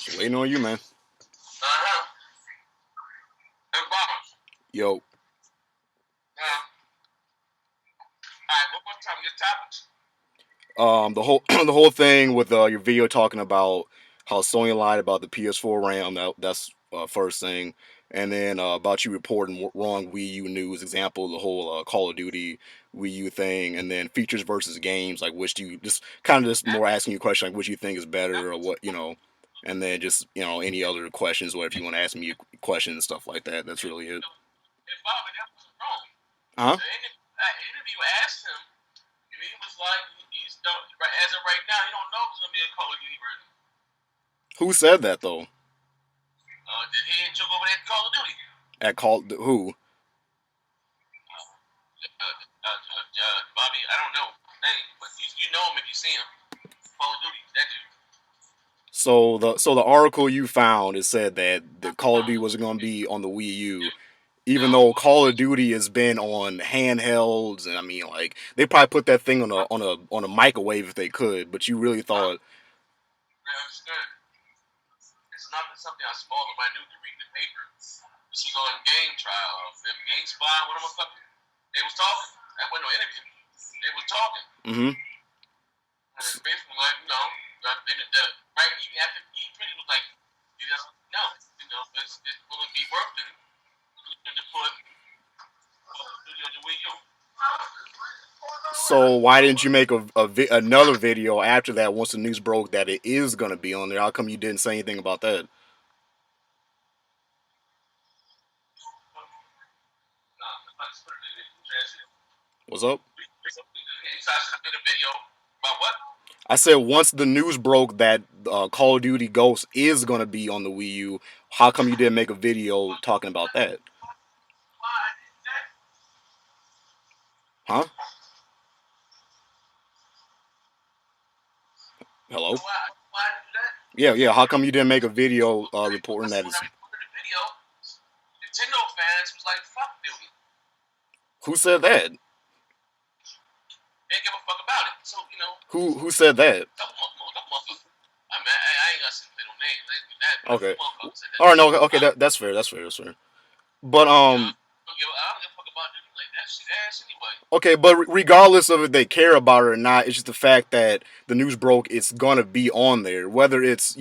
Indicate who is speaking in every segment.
Speaker 1: Just waiting on you, man.
Speaker 2: Uh-huh. And Bob.
Speaker 1: Yo,
Speaker 2: All right, one more time, your topics.
Speaker 1: the whole the whole thing with your video talking about how Sony lied about the PS4 RAM. That's first thing, and then about you reporting wrong Wii U news. Example, the whole Call of Duty Wii U thing, and then features versus games. Like, which do you just kind of just
Speaker 2: That,
Speaker 1: more asking you a question like which you think is
Speaker 2: that
Speaker 1: better or
Speaker 2: was,
Speaker 1: what and then just any other questions or if you want to ask me a question and stuff like that. That's really it.
Speaker 2: and Bob, and that was wrong.
Speaker 1: Huh?
Speaker 2: The interview asked him, and he was like, he's don't, as of right now, he don't know if it's going to be a Call of Duty version.
Speaker 1: Who said that though?
Speaker 2: Did he and Joe over there at Call of Duty?
Speaker 1: At Call who?
Speaker 2: Bobby, I don't know his name, but you know him if you see him. Call of Duty, that dude.
Speaker 1: So the article you found it said that the Call of Duty wasn't going to be on the Wii U, even
Speaker 2: No,
Speaker 1: though Call of Duty has been on handhelds, and I mean like they probably put that thing on a microwave if they could, but you really thought,
Speaker 2: I understood. It's not something I small or minute to read in the paper. You see, go in game trial, game spy, what am I fucking? They was talking. That wasn't no interview. They was talking.
Speaker 1: mm-hmm.
Speaker 2: And it's basically like, right even after he pretty was like, he just no, it's going to be worth it to put studio on the Wii U.
Speaker 1: So why didn't you make another video after that once the news broke that it is going to be on there? How come you didn't say anything about that? What's up?
Speaker 2: So I should have made a video about what?
Speaker 1: I said once the news broke that Call of Duty Ghost is gonna be on the Wii U, how come you didn't make a video talking about that? Huh? Hello?
Speaker 2: Why do that?
Speaker 1: Yeah, yeah. How come you didn't make a video reporting that?
Speaker 2: When I recorded the video, Nintendo fans was like, fuck dude.
Speaker 1: Who said that?
Speaker 2: They didn't give a fuck about it. So,
Speaker 1: Who said that?
Speaker 2: couple motherfuckers. I mean, I ain't got to say no names. That
Speaker 1: Okay.
Speaker 2: motherfucker said that.
Speaker 1: All right. No. Okay. That's fair. That's fair. That's fair. But
Speaker 2: I don't give a fuck about dudes like that shit ass anyway.
Speaker 1: okay. But regardless of if they care about it or not, it's just the fact that the news broke. It's gonna be on there, whether it's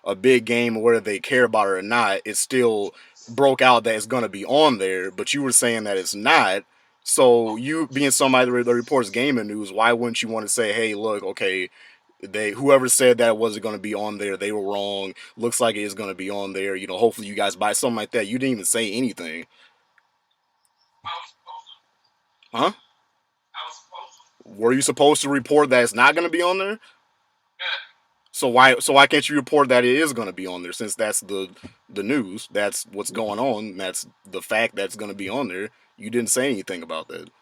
Speaker 1: a big game or whether they care about it or not. It still broke out that it's gonna be on there. But you were saying that it's not. So you being somebody that reports gaming news, why wouldn't you want to say, hey, look, okay, they whoever said that wasn't going to be on there, they were wrong. Looks like it is going to be on there. Hopefully you guys buy something like that. You didn't even say anything,
Speaker 2: I was supposed to.
Speaker 1: huh?
Speaker 2: I was supposed to.
Speaker 1: Were you supposed to report that it's not going to be on there?
Speaker 2: Yeah.
Speaker 1: So why can't you report that it is going to be on there since that's the news? That's what's going on. That's the fact that's going to be on there. You didn't say anything about that,
Speaker 2: So,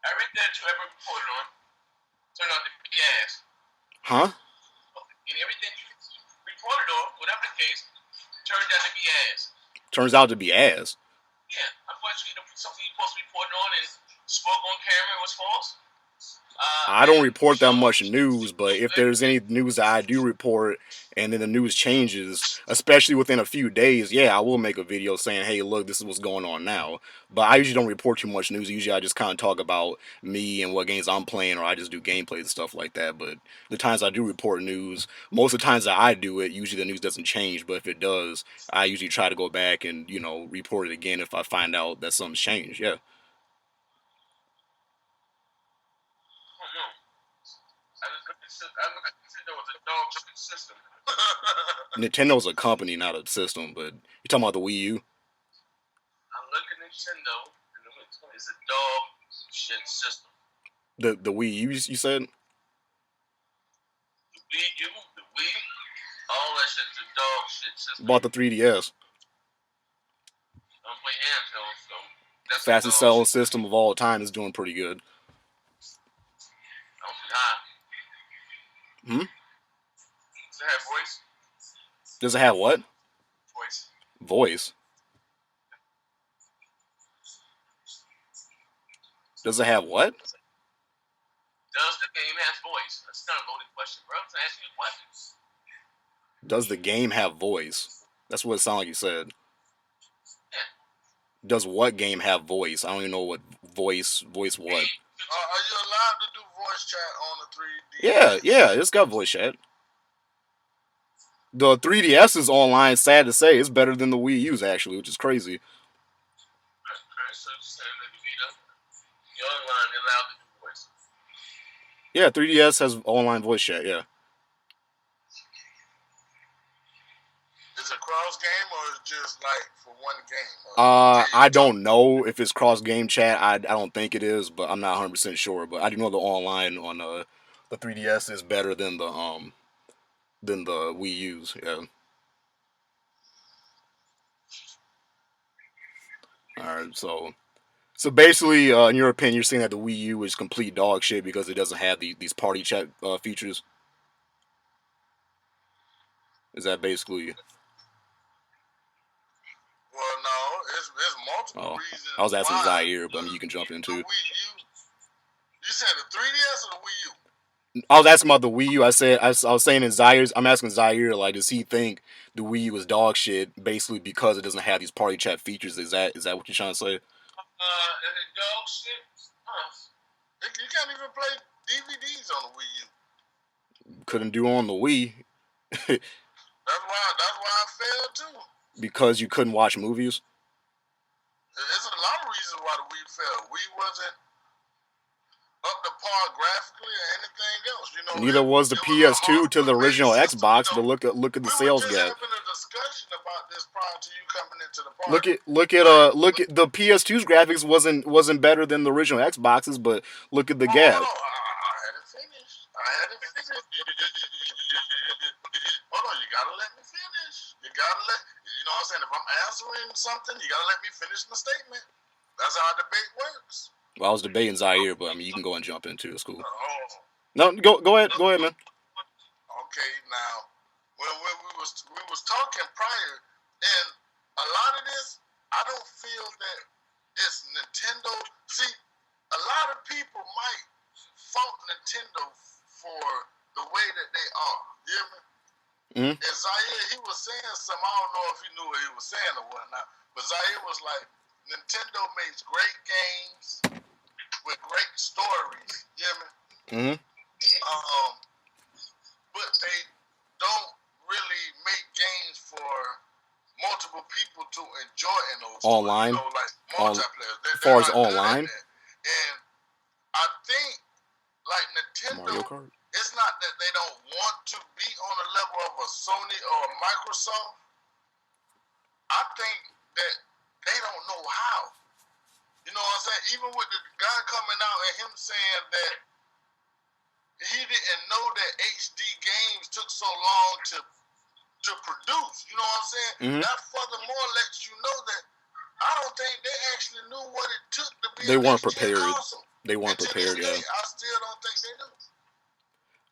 Speaker 2: everything that you ever reported on turned out to be ass.
Speaker 1: huh?
Speaker 2: And everything you reported on, whatever the case, turned out to be ass.
Speaker 1: Turns out to be ass.
Speaker 2: Yeah. Unfortunately, something you're supposed to be reporting on and spoke on camera was false.
Speaker 1: I don't
Speaker 2: And
Speaker 1: report that
Speaker 2: showed
Speaker 1: much news, but if
Speaker 2: disrespect.
Speaker 1: there's any news that I do report and then the news changes, especially within a few days, yeah, I will make a video saying, hey, look, this is what's going on now. But I usually don't report too much news. Usually I just kind of talk about me and what games I'm playing, or I just do gameplays and stuff like that. But the times I do report news, most of the times that I do it, usually the news doesn't change. But if it does, I usually try to go back and, report it again if I find out that something's changed. Yeah.
Speaker 2: I don't know. I look at Nintendo as a dog shit system.
Speaker 1: Nintendo's a company, not a system, but you're talking about the Wii U?
Speaker 2: I look at Nintendo and it's a dog shit system.
Speaker 1: The Wii U, you said?
Speaker 2: The Wii U, the Wii, all that shit's a dog shit system.
Speaker 1: Bought the 3DS.
Speaker 2: I don't play handheld, so that's a
Speaker 1: Fastest
Speaker 2: dog
Speaker 1: selling
Speaker 2: shit.
Speaker 1: system of all time is doing pretty good.
Speaker 2: I don't see high.
Speaker 1: Hmm?
Speaker 2: Does it have voice?
Speaker 1: Does it have what?
Speaker 2: Voice.
Speaker 1: Voice. Does it have what?
Speaker 2: Does the game has voice? That's It's not a loaded question, bro. I'm asking you questions.
Speaker 1: Does the game have voice? That's what it sounded like you said.
Speaker 2: Yeah.
Speaker 1: Does what game have voice? I don't even know what voice what.
Speaker 3: Are you allowed to do voice chat on the
Speaker 1: Yeah,
Speaker 3: 3DS?
Speaker 1: yeah, it's got voice chat. The 3DS is online. Sad to say, it's better than the Wii U's actually, which is crazy.
Speaker 2: Alright, so you're saying that the online allowed to do voice.
Speaker 1: Yeah, 3DS has online voice chat. Yeah.
Speaker 3: Is it cross game or is it just like for one game? Or can you
Speaker 1: I
Speaker 3: talk?
Speaker 1: don't know if it's cross game chat. I don't think it is, but I'm not 100% sure. But I do know the online on the 3DS is better than the Wii U's. Yeah. All right. So basically, in your opinion, you're saying that the Wii U is complete dog shit because it doesn't have these party chat features. Is that basically?
Speaker 3: Well, no, it's multiple
Speaker 1: Oh, I
Speaker 3: reasons
Speaker 1: was asking
Speaker 3: why
Speaker 1: Zaire, but I mean you can jump
Speaker 3: the
Speaker 1: into.
Speaker 3: Wii U. You said the 3DS or the Wii U?
Speaker 1: I was asking about the Wii U. I was saying in Zaire's. I'm asking Zaire like, does he think the Wii U is dog shit basically because it doesn't have these party chat features? Is that what you're trying to say?
Speaker 2: And the dog shit.
Speaker 3: You can't even play DVDs on the Wii U.
Speaker 1: Couldn't do on the Wii
Speaker 3: That's why I failed too.
Speaker 1: because you couldn't watch movies.
Speaker 3: There's a lot of reasons why the Wii failed. Wii wasn't up to par graphically or anything else.
Speaker 1: Neither was the
Speaker 3: it was a
Speaker 1: PS2 to the
Speaker 3: hardware based
Speaker 1: original
Speaker 3: system.
Speaker 1: Xbox. But look at the
Speaker 3: We were
Speaker 1: sales
Speaker 3: just
Speaker 1: gap.
Speaker 3: having a discussion about this prior to you coming into the
Speaker 1: Look
Speaker 3: party.
Speaker 1: at look at the PS2's graphics wasn't better than the original Xboxes, but look at the
Speaker 3: Hold
Speaker 1: gap.
Speaker 3: on. I hadn't finished. Hold on. You gotta let me finish. You know what I'm saying? If I'm answering something, you gotta let me finish my statement. That's how debate works.
Speaker 1: Well, I was debating Zaire, but I mean you can go and jump into it. It's cool.
Speaker 3: Oh,
Speaker 1: No, go ahead, man.
Speaker 3: okay. Now, when we was talking prior, and a lot of this, I don't feel that it's Nintendo. See, a lot of people might fault Nintendo for the way that they are. You hear me?
Speaker 1: Mm-hmm.
Speaker 3: And Zaire, he was saying something. I don't know if he knew what he was saying or whatnot. But Zaire was like, Nintendo makes great games with great stories. You hear me?
Speaker 1: Mm-hmm.
Speaker 3: But they don't really make games for multiple people to enjoy in those
Speaker 1: Online,
Speaker 3: stories. Like multiplayer.
Speaker 1: as far as
Speaker 3: not good
Speaker 1: online,
Speaker 3: at that. And I think like Nintendo,
Speaker 1: Mario Kart.
Speaker 3: it's not that they don't want to be on the level of a Sony or a Microsoft. I think that they don't know how. You know what I'm saying? Even with the guy coming out and him saying that he didn't know that HD games took so long to produce. You know what I'm saying?
Speaker 1: Mm-hmm.
Speaker 3: That furthermore lets you know that I don't think they actually knew what it took to be
Speaker 1: They
Speaker 3: a
Speaker 1: weren't
Speaker 3: next-gen
Speaker 1: prepared.
Speaker 3: console.
Speaker 1: They weren't prepared. Yeah.
Speaker 3: I still don't think they do.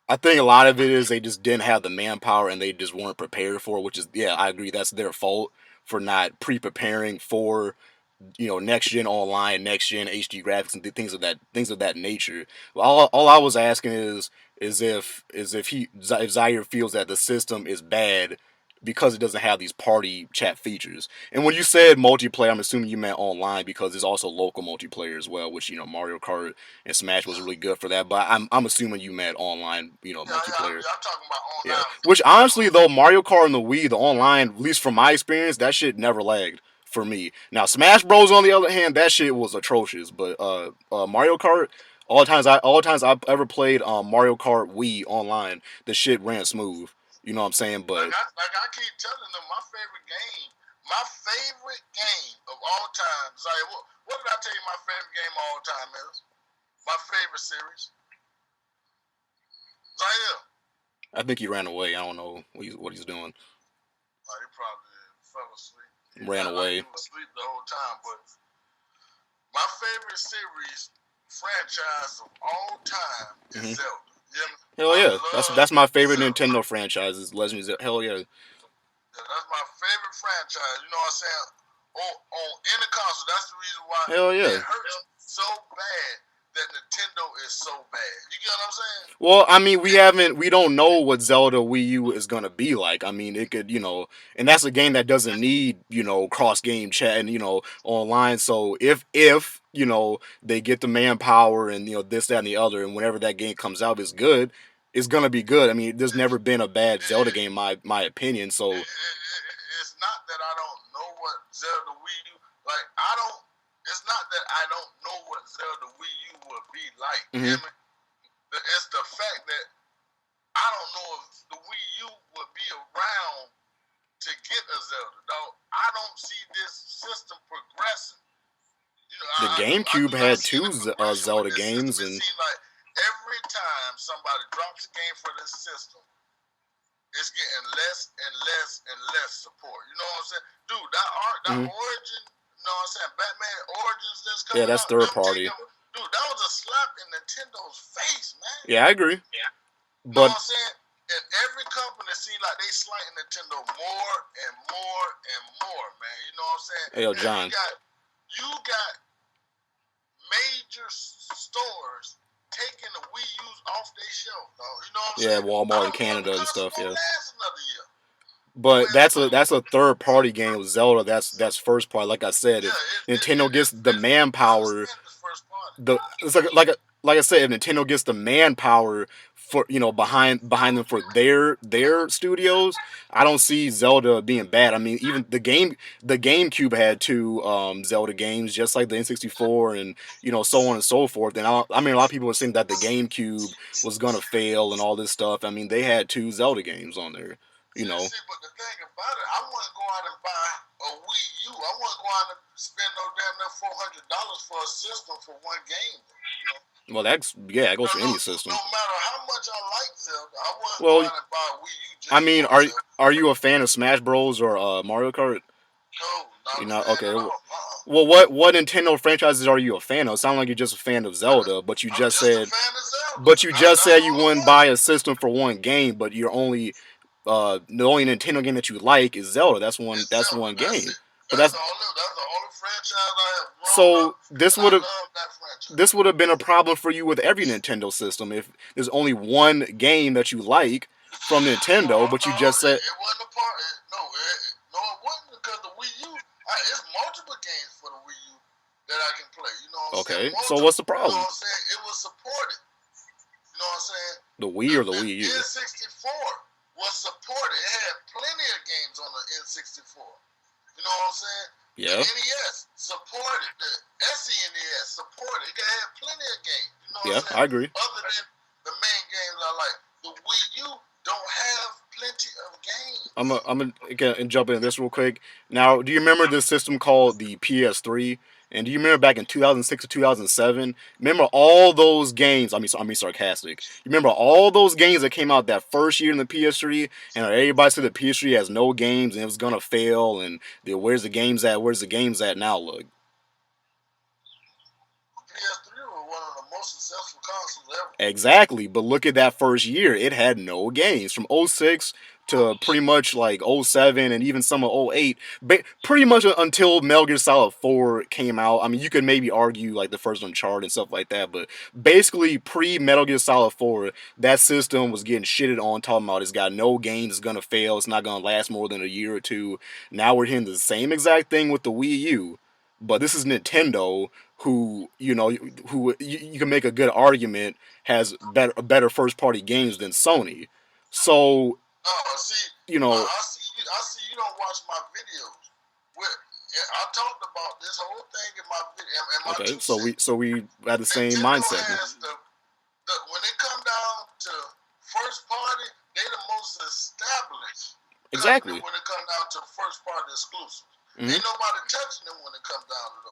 Speaker 1: I think a lot of it is they just didn't have the manpower and they just weren't prepared for it, which is, yeah, I agree. That's their fault for not pre-preparing for, next gen online, next gen HD graphics and things of that nature. All I was asking if Zaire feels that the system is bad because it doesn't have these party chat features. And when you said multiplayer, I'm assuming you meant online because there's also local multiplayer as well, which Mario Kart and Smash was really good for that. But I'm assuming you meant online, multiplayer.
Speaker 3: Yeah, I'm talking about
Speaker 1: Yeah.
Speaker 3: online.
Speaker 1: Which honestly though, Mario Kart and the Wii, the online, at least from my experience, that shit never lagged for me. Now Smash Bros on the other hand, that shit was atrocious. But Mario Kart, all the times I've ever played Mario Kart Wii online, the shit ran smooth. You know what I'm saying? But
Speaker 3: like I keep telling them, my favorite game of all time. Like, what did I tell you? My favorite game of all time is my favorite series. Zaire.
Speaker 1: I think he ran away. I don't know what he's doing.
Speaker 3: He probably fell asleep.
Speaker 1: Ran away.
Speaker 3: He was asleep the whole time. But my favorite series franchise of all time is Zelda.
Speaker 1: Hell yeah, that's my favorite Nintendo franchise. Is Legend of Zelda. Hell yeah.
Speaker 3: That's my favorite franchise. You know what I'm saying? On any console. That's the reason why
Speaker 1: Hell yeah.
Speaker 3: it hurts so bad that Nintendo is so bad. You get what I'm saying?
Speaker 1: Well, I mean, we don't know what Zelda Wii U is gonna be like. I mean, it could, and that's a game that doesn't need, cross game chat and online. So if they get the manpower and this, that, and the other, and whenever that game comes out is good, it's gonna be good. I mean, there's never been a bad Zelda
Speaker 3: It,
Speaker 1: game, my opinion. So,
Speaker 3: it's not that I don't know what Zelda Wii U like. I don't. It's not that I don't know what Zelda Wii U would be like.
Speaker 1: mhm.
Speaker 3: You know? It's the fact that I don't know if the Wii U would be around to get a Zelda. Dog, I don't see this system progressing. You know,
Speaker 1: The
Speaker 3: I
Speaker 1: GameCube
Speaker 3: do not
Speaker 1: had
Speaker 3: see any
Speaker 1: two
Speaker 3: progression with
Speaker 1: Zelda
Speaker 3: this system.
Speaker 1: games,
Speaker 3: It
Speaker 1: and
Speaker 3: seems like every time somebody drops a game for this system, it's getting less and less and less support. You know what I'm saying? Dude, that
Speaker 1: mhm.
Speaker 3: Origin, you know what I'm saying? Batman Origins that's
Speaker 1: Yeah,
Speaker 3: coming
Speaker 1: that's
Speaker 3: out,
Speaker 1: third
Speaker 3: them
Speaker 1: party.
Speaker 3: taking, dude, that was a slap in Nintendo's face, man.
Speaker 1: Yeah, I agree,
Speaker 3: You know
Speaker 1: but
Speaker 3: what I'm saying? And every company seems like they slighting Nintendo more and more and more, man. You know what I'm saying?
Speaker 1: hey, yo,
Speaker 3: Hell,
Speaker 1: John.
Speaker 3: you got major stores taking the Wii U's off their shelf, dog. You know what I'm
Speaker 1: Yeah,
Speaker 3: saying? I
Speaker 1: Walmart in
Speaker 3: don't know if the
Speaker 1: Canada and
Speaker 3: console
Speaker 1: stuff.
Speaker 3: won't
Speaker 1: Yeah.
Speaker 3: last another year. The
Speaker 1: But
Speaker 3: way it's going.
Speaker 1: that's a third party game with Zelda. That's first party. Like I said, if Nintendo gets the
Speaker 3: I
Speaker 1: manpower,
Speaker 3: understand the first party.
Speaker 1: the it's like I said, if Nintendo gets the manpower for behind them for their studios, I don't see Zelda being bad. I mean, even the GameCube had two Zelda games, just like the N64, and so on and so forth. And I mean, a lot of people were saying that the GameCube was gonna fail and all this stuff. I mean, they had two Zelda games on there. You know.
Speaker 3: See, but the thing about it, I want to go out and buy a Wii U. I want to go out and spend no damn near $400 for a system for one game. You know,
Speaker 1: Well, that goes for any
Speaker 3: no
Speaker 1: system.
Speaker 3: matter how much I like Zelda, I want to go
Speaker 1: Well,
Speaker 3: out and buy a Wii U
Speaker 1: I
Speaker 3: just
Speaker 1: mean,
Speaker 3: for Zelda.
Speaker 1: are you a fan of Smash Bros or Mario Kart?
Speaker 3: No, not
Speaker 1: You're
Speaker 3: a
Speaker 1: not
Speaker 3: fan
Speaker 1: okay.
Speaker 3: at
Speaker 1: Well,
Speaker 3: all.
Speaker 1: what Nintendo franchises are you a fan of? It sounds like you're just a fan of Zelda, but
Speaker 3: I'm just a fan of Zelda.
Speaker 1: you
Speaker 3: That's the only
Speaker 1: wouldn't
Speaker 3: one.
Speaker 1: buy a system for one game, but you're only the only Nintendo game that you like is Zelda.
Speaker 3: It's
Speaker 1: That's
Speaker 3: Zelda.
Speaker 1: one
Speaker 3: That's
Speaker 1: game.
Speaker 3: it.
Speaker 1: But that's
Speaker 3: That's the only franchise I have grown up,
Speaker 1: so
Speaker 3: and I love that franchise.
Speaker 1: this would have been a problem for you with every Nintendo system if there's only one game that you like from Nintendo, but
Speaker 3: No,
Speaker 1: you just said
Speaker 3: it wasn't a part. No, it wasn't because the Wii U. It's multiple games for the Wii U that I can play. You know what I'm saying?
Speaker 1: okay. So
Speaker 3: Multiple.
Speaker 1: what's the
Speaker 3: You know
Speaker 1: problem?
Speaker 3: what I'm saying? It was supported. You know what I'm saying?
Speaker 1: The Wii or the Wii U?
Speaker 3: N64 was supported. It had plenty of games on the N64. You know what I'm saying? The
Speaker 1: Yeah.
Speaker 3: NES supported. The SNES supported. It had plenty of games. You know what
Speaker 1: Yeah,
Speaker 3: I'm saying?
Speaker 1: I agree.
Speaker 3: Other than the main games I like. The Wii U don't have plenty of games.
Speaker 1: I'm gonna jump into this real quick. Now, do you remember this system called the PS3? And do you remember back in 2006 to 2007? Remember all those games? I mean sarcastic. You remember all those games that came out that first year in the PS3, and everybody said the PS3 has no games and it was gonna fail. And where's the games at? Where's the games at now? Look.
Speaker 3: PS3 was one of the most successful consoles ever.
Speaker 1: Exactly, but look at that first year. It had no games from '06 to pretty much like '07 and even some of '08. Pretty much until Metal Gear Solid 4 came out. I mean, you could maybe argue like the first Uncharted and stuff like that, but basically pre Metal Gear Solid 4, that system was getting shitted on, talking about it's got no games, it's gonna fail, it's not gonna last more than a year or two. Now we're hearing the same exact thing with the Wii U, but this is Nintendo, who you can make a good argument has better first party games than Sony. So
Speaker 3: See,
Speaker 1: you know,
Speaker 3: I see you don't watch my videos. I talked about this whole thing in my video, in my
Speaker 1: okay,
Speaker 3: two cents.
Speaker 1: so we had the same
Speaker 3: Nintendo
Speaker 1: mindset.
Speaker 3: has when it come down to first party, they the most established company
Speaker 1: Exactly.
Speaker 3: when it come down to first party exclusives.
Speaker 1: Mm-hmm.
Speaker 3: Ain't nobody touching them when it comes down to